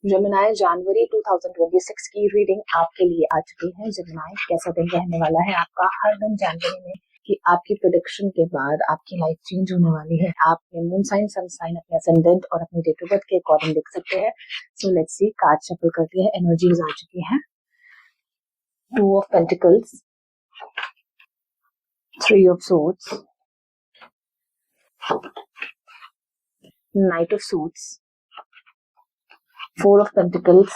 Gemini जनवरी 2026 की reading आपके लिए आ चुकी है। जेमिनाई, कैसा दिन रहने वाला है आपका हर दिन जनवरी में कि आपकी प्रेडिक्शन के बाद आपकी लाइफ चेंज होने वाली है। आप अपने मून साइन, सन साइन, अपने असेंडेंट और अपनी डेट ऑफ बर्थ के अकॉर्डिंग देख सकते हैं। So let's see, card shuffle करती है, एनर्जीज आ चुकी हैं। 2 of pentacles, 3 of swords, night of suits, 4 of pentacles,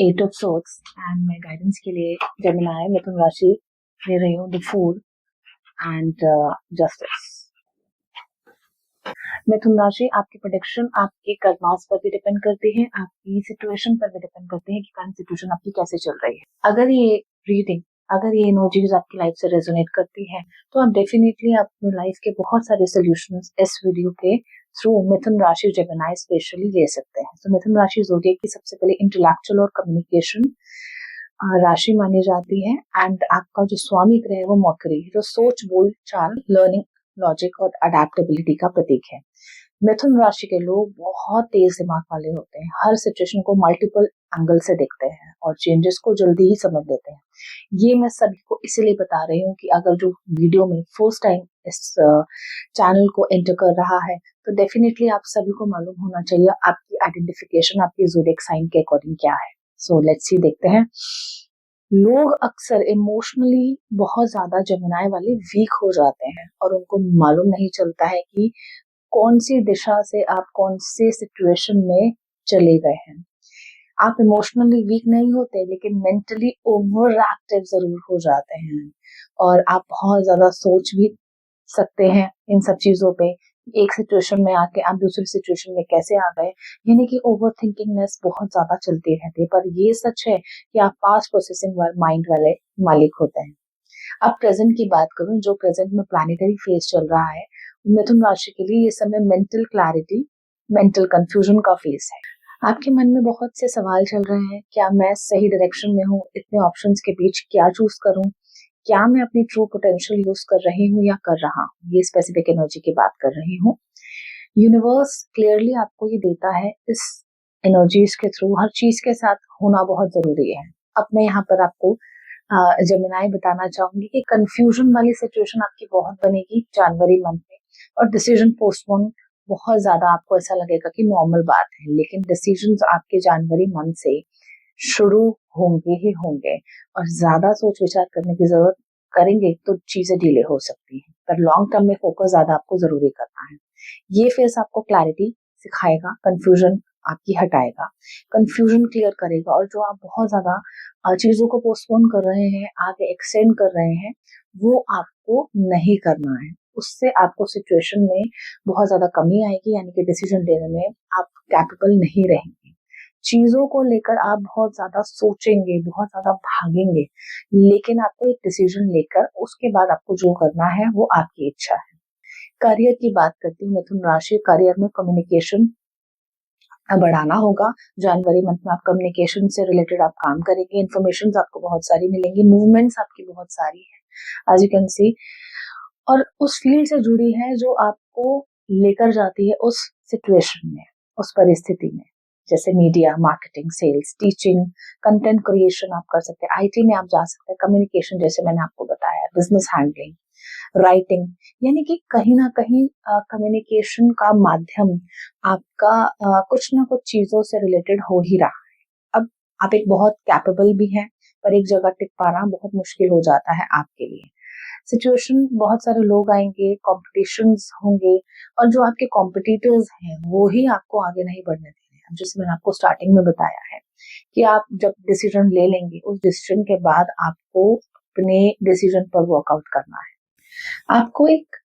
8 of swords. And मैं गाइडेंस के लिए जेमिनाई मिथुन राशि ले रही हूँ, द फूल एंड जस्टिस। मिथुन राशि, आपकी प्रेडिक्शन आपके कर्मास पर भी डिपेंड करती है, आपकी सिचुएशन पर भी डिपेंड करती है कि करंट सिचुएशन आपकी कैसे चल रही है। अगर ये रीडिंग, अगर ये एनर्जीज आपकी लाइफ से रेजोनेट करती है तो आप डेफिनेटली अपनी लाइफ के बहुत सारे सोल्यूशंस इस वीडियो के थ्रू मिथुन राशि जेमिनाई स्पेशली ले सकते हैं। तो मिथुन राशि ज़ोडिएक की सबसे पहले इंटेलेक्चुअल और कम्युनिकेशन राशि मानी जाती है। एंड आपका जो स्वामी ग्रह है वो मरकरी, जो सोच, बोल चाल, लर्निंग, लॉजिक और अडेप्टेबिलिटी का प्रतीक है। मिथुन राशि के लोग बहुत तेज दिमाग वाले होते हैं, हर सिचुएशन को मल्टीपल एंगल से देखते हैं और चेंजेस को जल्दी ही समझ लेते हैं। ये मैं सभी को इसीलिए बता रही हूँ कि अगर जो वीडियो में फर्स्ट टाइम इस चैनल को एंटर कर रहा है तो डेफिनेटली आप सभी को मालूम होना चाहिए आपकी आइडेंटिफिकेशन आपके ज़ोडिएक साइन के अकॉर्डिंग क्या है। सो लेट्स सी, देखते हैं। लोग अक्सर इमोशनली बहुत ज्यादा जेमिनाई वाले वीक हो जाते हैं और उनको मालूम नहीं चलता है कि कौन सी दिशा से आप कौन से सिचुएशन में चले गए हैं। आप इमोशनली वीक नहीं होते लेकिन मेंटली ओवर एक्टिव जरूर हो जाते हैं और आप बहुत ज्यादा सोच भी सकते हैं इन सब चीजों पे। एक सिचुएशन में आके आप दूसरी सिचुएशन में कैसे आ गए, यानी कि ओवर थिंकिंगनेस बहुत ज्यादा चलती रहती है। पर ये सच है कि आप फास्ट प्रोसेसिंग माइंड वाले मालिक होते हैं। अब प्रेजेंट की बात करूं, जो प्रेजेंट में प्लानिटरी फेज चल रहा है, मिथुन राशि के लिए ये समय मेंटल क्लैरिटी, मेंटल कंफ्यूजन का फेज है। आपके मन में बहुत से सवाल चल रहे हैं, क्या मैं सही डायरेक्शन में हूँ, इतने ऑप्शंस के बीच क्या चूज करूं, क्या मैं अपनी ट्रू पोटेंशियल यूज कर रही हूँ या कर रहा हूँ। ये स्पेसिफिक एनर्जी की बात कर रही हूँ। यूनिवर्स क्लियरली आपको ये देता है, इस एनर्जीज के थ्रू हर चीज के साथ होना बहुत जरूरी है। अब मैं यहाँ पर आपको जेमिनाई बताना चाहूंगी कि कंफ्यूजन वाली सिचुएशन आपकी बहुत बनेगी जनवरी मंथ में, और डिसीजन पोस्टपोन बहुत ज्यादा आपको ऐसा लगेगा कि नॉर्मल बात है, लेकिन डिसीजंस आपके जनवरी मंथ से शुरू होंगे ही होंगे और ज्यादा सोच विचार करने की जरूरत करेंगे तो चीजें डिले हो सकती हैं, पर लॉन्ग टर्म में फोकस ज्यादा आपको जरूरी करना है। ये फेज आपको क्लैरिटी सिखाएगा, कंफ्यूजन आपकी हटाएगा, कंफ्यूजन क्लियर करेगा, और जो आप बहुत ज्यादा चीजों को पोस्टपोन कर रहे हैं, आगे एक्सटेंड कर रहे हैं, वो आपको नहीं करना है। उससे आपको सिचुएशन में बहुत ज्यादा कमी आएगी, यानी कि डिसीजन लेने में आप कैपेबल नहीं रहेंगे। चीजों को लेकर आप बहुत ज्यादा सोचेंगे, बहुत ज्यादा भागेंगे, लेकिन आपको एक डिसीजन लेकर उसके बाद आपको जो करना है वो आपकी इच्छा है। करियर की बात करती हूँ मिथुन राशि, करियर में कम्युनिकेशन बढ़ाना होगा। जनवरी मंथ में आप कम्युनिकेशन से रिलेटेड आप काम करेंगे, इन्फॉर्मेशन आपको बहुत सारी मिलेंगी, मूवमेंट्स आपकी बहुत सारी है एज यू कैन सी, और उस फील्ड से जुड़ी है जो आपको लेकर जाती है उस सिचुएशन में, उस परिस्थिति में। जैसे media, marketing, sales, teaching, content creation आप कर सकते हैं, आईटी में आप जा सकते हैं, कम्युनिकेशन जैसे मैंने आपको बताया, बिजनेस हैंडलिंग, राइटिंग, यानी कि कहीं ना कहीं कम्युनिकेशन का माध्यम आपका कुछ ना कुछ चीजों से रिलेटेड हो ही रहा है। अब आप एक बहुत कैपेबल भी हैं, पर एक जगह टिक पाना बहुत मुश्किल हो जाता है आपके लिए। सिचुएशन, बहुत सारे लोग आएंगे, कॉम्पिटिशन्स होंगे, और जो आपके कॉम्पिटिटर्स हैं वो ही आपको आगे नहीं बढ़ने दे रहे हैं। जैसे मैंने आपको स्टार्टिंग में बताया है कि आप जब डिसीजन ले लेंगे, उस डिसीजन के बाद आपको अपने डिसीजन पर वर्कआउट करना है। आपको एक,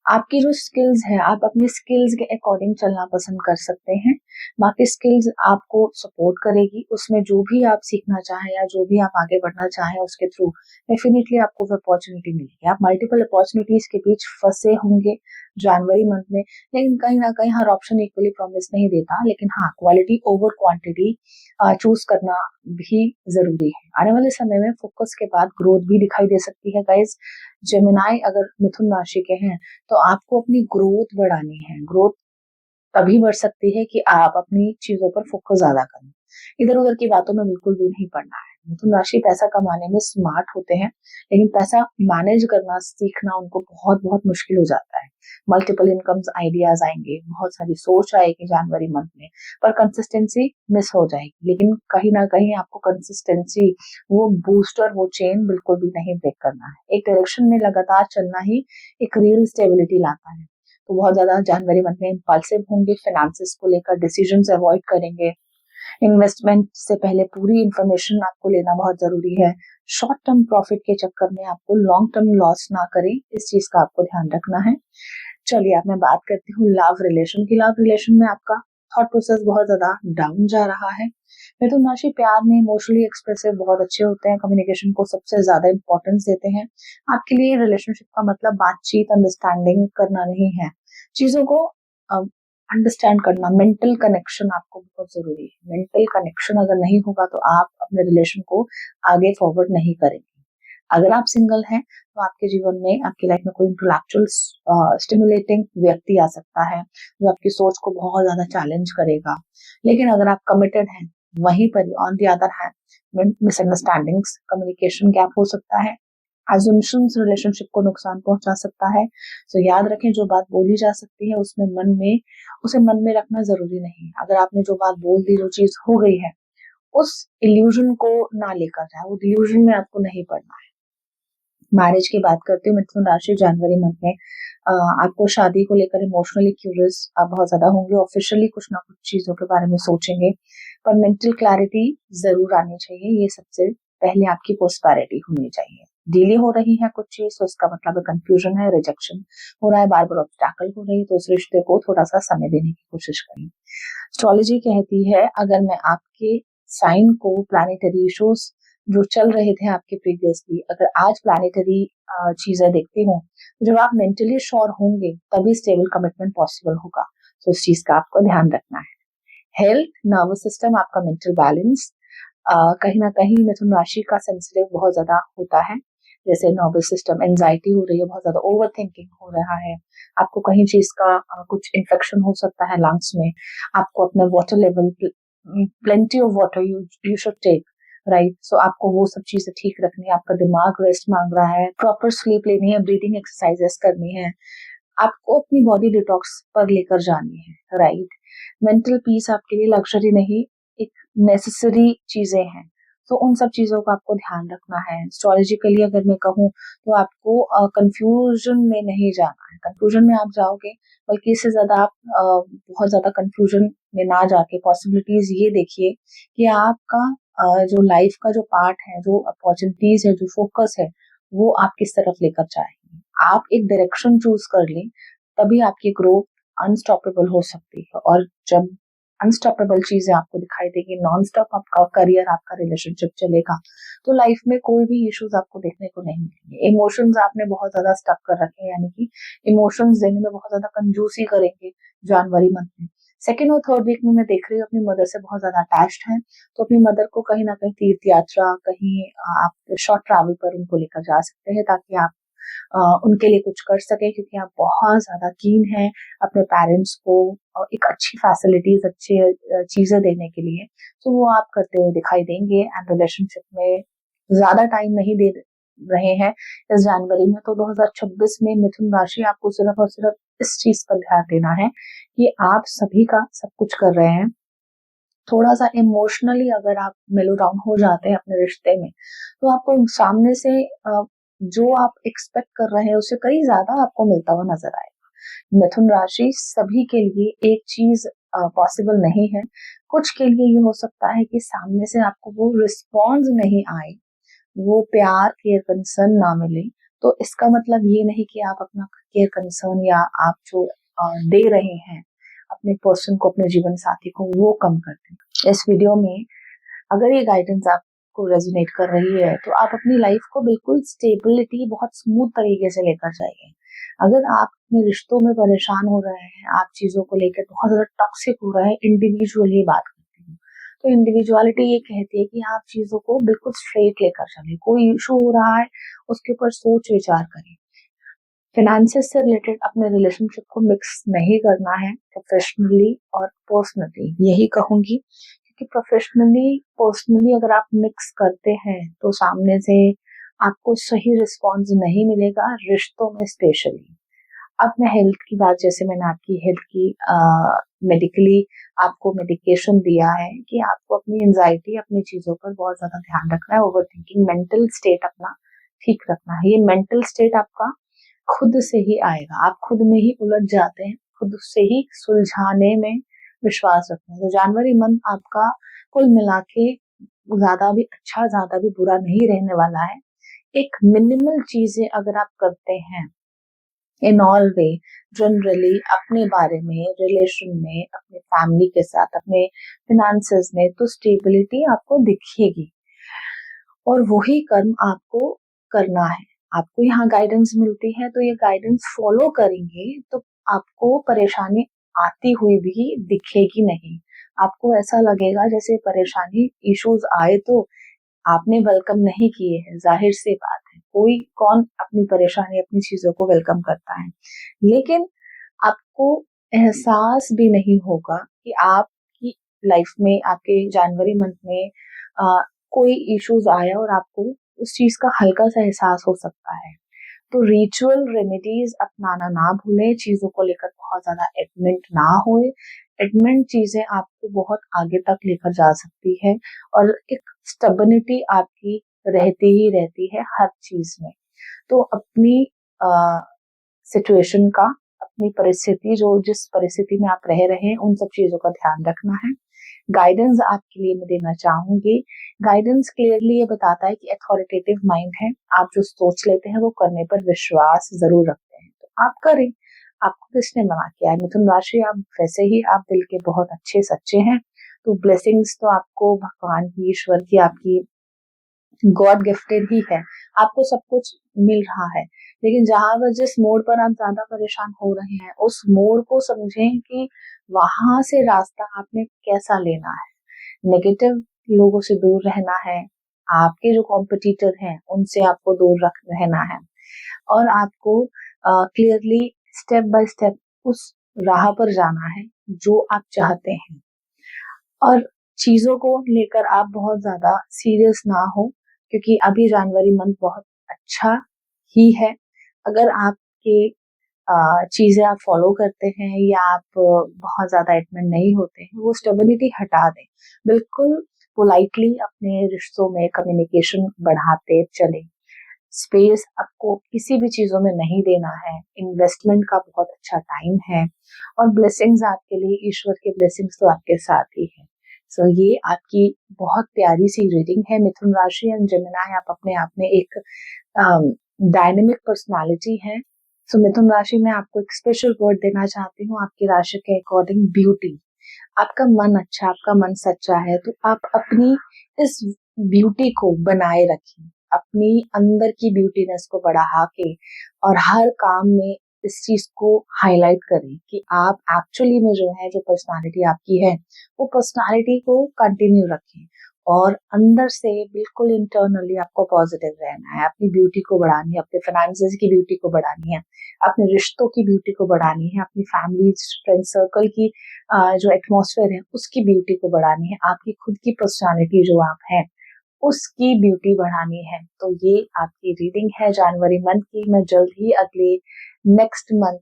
आपकी जो स्किल्स है, आप अपनी स्किल्स के अकॉर्डिंग चलना पसंद कर सकते हैं। बाकी स्किल्स आपको सपोर्ट करेगी, उसमें जो भी आप सीखना चाहें या जो भी आप आगे बढ़ना चाहें उसके थ्रू डेफिनेटली आपको वो अपॉर्चुनिटी मिलेगी। आप मल्टीपल अपॉर्चुनिटीज के बीच फंसे होंगे जनवरी मंथ में, लेकिन कहीं ना कहीं हर ऑप्शन इक्वली प्रॉमिस नहीं देता, लेकिन हाँ, क्वालिटी ओवर क्वांटिटी चूज करना भी जरूरी है। आने वाले समय में फोकस के बाद ग्रोथ भी दिखाई दे सकती है गाइज। जेमिनाई अगर मिथुन राशि के हैं तो आपको अपनी ग्रोथ बढ़ानी है। ग्रोथ तभी बढ़ सकती है कि आप अपनी चीजों पर फोकस ज्यादा करें। इधर उधर की बातों में बिल्कुल भी नहीं पड़ना है। मिथुन राशि पैसा कमाने में स्मार्ट होते हैं, लेकिन पैसा मैनेज करना सीखना उनको बहुत बहुत मुश्किल हो जाता है। मल्टीपल इनकम्स आइडियाज आएंगे, बहुत सारी सोच आएगी जनवरी मंथ में, पर कंसिस्टेंसी मिस हो जाएगी। लेकिन कहीं ना कहीं आपको कंसिस्टेंसी, वो बूस्टर, वो चेन बिल्कुल भी नहीं ब्रेक करना है। एक डायरेक्शन में लगातार चलना ही एक रियल स्टेबिलिटी लाता है। तो बहुत ज्यादा जनवरी मंथ में इम्पल्सिव होंगे, फाइनेंसेस को लेकर डिसीजंस अवॉइड करेंगे। इन्वेस्टमेंट से पहले पूरी इंफॉर्मेशन आपको लेना बहुत जरूरी है। शॉर्ट टर्म प्रॉफिट के चक्कर में आपको लॉन्ग टर्म लॉस ना करें, इस चीज का आपको ध्यान रखना है। चलिए अब मैं बात करती हूँ लव रिलेशन की। लव रिलेशन में आपका थॉट प्रोसेस बहुत ज्यादा डाउन जा रहा है। मिथुन राशि प्यार में इमोशनली एक्सप्रेसिव बहुत अच्छे होते हैं, कम्युनिकेशन को सबसे ज्यादा इंपॉर्टेंस देते हैं। आपके लिए रिलेशनशिप का मतलब बातचीत, अंडरस्टैंडिंग करना नहीं है, चीजों को अंडरस्टैंड करना। मेंटल कनेक्शन आपको बहुत जरूरी है। मेंटल कनेक्शन अगर नहीं होगा तो आप अपने रिलेशन को आगे फॉरवर्ड नहीं करेंगे। अगर आप सिंगल हैं तो आपके जीवन में, आपकी लाइफ में कोई इंटेलेक्चुअल स्टिमुलेटिंग व्यक्ति आ सकता है जो आपकी सोच को बहुत ज्यादा चैलेंज करेगा। लेकिन अगर आप कमिटेड हैं, वहीं पर on the other hand misunderstandings, communication gap हो सकता है, assumptions रिलेशनशिप को नुकसान पहुंचा सकता है। तो याद रखें, जो बात बोली जा सकती है उसमें उसे मन में रखना जरूरी नहीं है। अगर आपने जो बात बोल दी, जो चीज हो गई है, उस इल्यूजन को ना लेकर जाए, वो इल्यूजन में आपको नहीं पड़ना है। मैरिज की बात करती हूँ, मिथुन राशि जनवरी मंथ में आपको शादी को लेकर इमोशनली क्यूरियस आप बहुत ज्यादा होंगे। ऑफिशियली कुछ ना कुछ चीजों के बारे में सोचेंगे, पर मेंटल क्लैरिटी जरूर आनी चाहिए। ये सबसे पहले आपकी प्रोस्पेरिटी होनी चाहिए। डिले हो रही है कुछ चीज तो इसका मतलब है कंफ्यूजन है, रिजेक्शन हो रहा है, बार बार ऑब्स्टैकल हो रही है, तो उस रिश्ते को थोड़ा सा समय देने की कोशिश करें। एस्ट्रोलॉजी कहती है, अगर मैं आपके साइन को, प्लैनेटरी इश्यूज जो चल रहे थे आपके प्रीवियसली, अगर आज प्लैनेटरी चीजें देखती हूँ, तो जब आप मेंटली श्योर होंगे तभी स्टेबल कमिटमेंट पॉसिबल होगा। तो उस चीज का आपको ध्यान रखना है। हेल्थ, नर्वस सिस्टम, आपका मेंटल बैलेंस, कहीं ना कहीं मिथुन राशि का सेंसिटिव बहुत ज्यादा होता है। जैसे नर्वस सिस्टम, एंजाइटी हो रही है, बहुत ज्यादा ओवर थिंकिंग हो रहा है, आपको कहीं चीज का कुछ इन्फेक्शन हो सकता है लंग्स में। आपको अपने water level, plenty of water you should take, right. So आपको वो सब चीजें ठीक रखनी है। आपका दिमाग रेस्ट मांग रहा है, प्रॉपर स्लीप लेनी है, ब्रीदिंग एक्सरसाइजेस करनी है, आपको अपनी बॉडी डिटॉक्स पर लेकर जानी है, राइट। मेंटल पीस आपके लिए लग्जरी नहीं, एक नेसेसरी चीजें हैं। तो उन सब चीजों का आपको ध्यान रखना है। एस्ट्रोलॉजिकली अगर मैं कहूँ तो आपको कंफ्यूजन में नहीं जाना है। कंफ्यूजन में आप जाओगे, बल्कि इससे ज्यादा आप बहुत ज्यादा कंफ्यूजन में ना जाके पॉसिबिलिटीज ये देखिए कि आपका जो लाइफ का जो पार्ट है, जो अपॉर्चुनिटीज है, जो फोकस है, वो आप किस तरफ लेकर जाएंगे। आप एक डायरेक्शन चूज कर लें, तभी आपकी ग्रोथ अनस्टॉपेबल हो सकती है। और जब अनस्टॉपेबल चीजें आपको दिखाई देगी, नॉन स्टॉप आपका करियर, आपका रिलेशनशिप चलेगा, तो लाइफ में कोई भी इश्यूज आपको देखने को नहीं मिलेंगे। इमोशंस आपने बहुत ज्यादा स्टक कर रखे हैं, यानी कि इमोशंस देने में बहुत ज्यादा कंजूसी करेंगे जनवरी मंथ में। सेकेंड और थर्ड वीक में मैं देख रही हूँ अपनी मदर से बहुत ज्यादा अटैच्ड हैं, तो अपनी मदर को कहीं ना कहीं तीर्थ यात्रा, कहीं आप शॉर्ट ट्रैवल पर उनको लेकर जा सकते हैं, ताकि आप उनके लिए कुछ कर सके, क्योंकि आप बहुत ज्यादा कीन हैं अपने पेरेंट्स को एक अच्छी फैसिलिटीज, अच्छी चीजें देने के लिए। तो वो आप करते हुए दिखाई देंगे। एंड रिलेशनशिप में ज्यादा टाइम नहीं दे रहे हैं इस जनवरी में, तो 2026 में मिथुन राशि आपको सिर्फ और सिर्फ इस चीज पर ध्यान देना है कि आप सभी का सब कुछ कर रहे हैं। थोड़ा सा इमोशनली अगर आप मेलो डाउन हो जाते हैं अपने रिश्ते में, तो आपको सामने से जो आप एक्सपेक्ट कर रहे हैं उससे कई ज्यादा आपको मिलता हुआ नजर आएगा। मिथुन राशि सभी के लिए एक चीज पॉसिबल नहीं है। कुछ के लिए ये हो सकता है कि सामने से आपको वो रिस्पॉन्स नहीं आए, वो प्यार, केयर, कंसर्न ना मिले। तो इसका मतलब ये नहीं कि आप अपना केयर, कंसर्न या आप जो दे रहे हैं अपने पर्सन को, अपने जीवन साथी को, वो कम कर दें। इस वीडियो में अगर ये गाइडेंस आपको रेजोनेट कर रही है, तो आप अपनी लाइफ को बिल्कुल स्टेबिलिटी, बहुत स्मूथ तरीके से लेकर जाइए। अगर आप अपने रिश्तों में परेशान हो रहे हैं, आप चीजों को लेकर बहुत ज्यादा टॉक्सिक हो रहे हैं, इंडिविजुअली बात करती हूँ, तो इंडिविजुअलिटी ये कहती है कि आप चीजों को बिल्कुल स्ट्रेट लेकर चलिए। कोई इशू हो रहा है, उसके ऊपर सोच विचार करें। फिनेंसेस से रिलेटेड अपने रिलेशनशिप को मिक्स नहीं करना है प्रोफेशनली और पर्सनली, यही कहूंगी। क्योंकि प्रोफेशनली पर्सनली अगर आप मिक्स करते हैं तो सामने से आपको सही रिस्पॉन्स नहीं मिलेगा, रिश्तों में स्पेशली। अब मैं हेल्थ की बात, जैसे मैंने आपकी हेल्थ की मेडिकली आपको मेडिकेशन दिया है कि आपको अपनी एंजाइटी, अपनी चीजों पर बहुत ज्यादा ध्यान रखना है, ओवर थिंकिंग, मेंटल स्टेट अपना ठीक रखना है। ये मेंटल स्टेट आपका खुद से ही आएगा, आप खुद में ही उलझ जाते हैं, खुद से ही सुलझाने में विश्वास रखते हैं। तो जनवरी मंथ आपका कुल मिला के ज्यादा भी अच्छा ज्यादा भी बुरा नहीं रहने वाला है। एक मिनिमल चीजें अगर आप करते हैं इन ऑल वे, जनरली अपने बारे में, रिलेशन में, अपने फैमिली के साथ, अपने फिनेंसेस में, तो स्टेबिलिटी आपको दिखेगी और वही कर्म आपको करना है। आपको यहाँ गाइडेंस मिलती है तो ये गाइडेंस फॉलो करेंगे तो आपको परेशानी आती हुई भी दिखेगी नहीं। आपको ऐसा लगेगा जैसे परेशानी इश्यूज आए तो आपने वेलकम नहीं किए हैं। जाहिर सी बात है, कोई कौन अपनी परेशानी, अपनी चीजों को वेलकम करता है। लेकिन आपको एहसास भी नहीं होगा कि आपकी लाइफ में, आपके जनवरी मंथ में कोई इश्यूज आया और आपको उस चीज का हल्का सा एहसास हो सकता है। तो रिचुअल रेमेडीज अपनाना ना भूलें, चीजों को लेकर बहुत ज्यादा एडमेंट ना होए। एडमेंट चीजें आपको बहुत आगे तक लेकर जा सकती है और एक स्टेबिलिटी आपकी रहती ही रहती है हर चीज में। तो अपनी सिचुएशन का, अपनी परिस्थिति, जो जिस परिस्थिति में आप रह रहे हैं, उन सब चीजों का ध्यान रखना है। गाइडेंस आपके लिए मैं देना चाहूंगी। गाइडेंस क्लियरली ये बताता है कि अथॉरिटेटिव माइंड है, आप जो सोच लेते हैं वो करने पर विश्वास जरूर रखते हैं, तो आप करें। आपको किसने मना किया है? मिथुन राशि, आप वैसे ही आप दिल के बहुत अच्छे सच्चे हैं, तो ब्लेसिंग्स तो आपको भगवान की, ईश्वर की, आपकी गॉड गिफ्टेड ही है। आपको सब कुछ मिल रहा है, लेकिन जहां पर जिस मोड़ पर आप ज्यादा परेशान हो रहे हैं, उस मोड़ को समझें कि वहां से रास्ता आपने कैसा लेना है। नेगेटिव लोगों से दूर रहना है, आपके जो कॉम्पिटिटर हैं उनसे आपको दूर रहना है, और आपको क्लियरली स्टेप बाय स्टेप उस राह पर जाना है जो आप चाहते हैं। और चीजों को लेकर आप बहुत ज्यादा सीरियस ना हो, क्योंकि अभी जनवरी मंथ बहुत अच्छा ही है। अगर आपके चीजें आप फॉलो करते हैं या आप बहुत ज्यादा एडमेंट नहीं होते हैं, वो स्टेबिलिटी हटा दें। बिल्कुल पोलाइटली अपने रिश्तों में कम्युनिकेशन बढ़ाते चलें। स्पेस आपको किसी भी चीजों में नहीं देना है। इन्वेस्टमेंट का बहुत अच्छा टाइम है और ब्लेसिंग्स आपके लिए, ईश्वर के ब्लेसिंग्स तो आपके साथ ही है। सो ये आपकी बहुत प्यारी सी रीडिंग है मिथुन राशि एंड जेमिनी। आप अपने आप में एक डायनेमिक पर्सनालिटी है। सो मिथुन राशि में आपको एक स्पेशल वर्ड देना चाहती हूँ आपकी राशि के अकॉर्डिंग, ब्यूटी। आपका मन अच्छा, आपका मन सच्चा है, तो आप अपनी इस ब्यूटी को बनाए रखें, अपनी अंदर की ब्यूटीनेस को बढ़ा के, और हर काम में इस चीज को हाईलाइट करें कि आप एक्चुअली में जो है, जो पर्सनालिटी आपकी है, वो पर्सनालिटी को कंटिन्यू रखें और अंदर से बिल्कुल इंटरनली आपको पॉजिटिव रहना है। अपनी ब्यूटी को बढ़ानी है, अपने फाइनेंसेस की ब्यूटी को बढ़ानी है, अपने रिश्तों की ब्यूटी को बढ़ानी है, अपनी फैमिली फ्रेंड सर्कल की जो एटमॉस्फेयर है उसकी ब्यूटी को बढ़ानी है, आपकी खुद की पर्सनालिटी जो आप हैं उसकी ब्यूटी बढ़ानी है। तो ये आपकी रीडिंग है जनवरी मंथ की। मैं जल्द ही अगले नेक्स्ट मंथ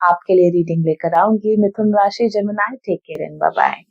आपके लिए रीडिंग लेकर आऊंगी। मिथुन राशि, Gemini, take care and bye bye.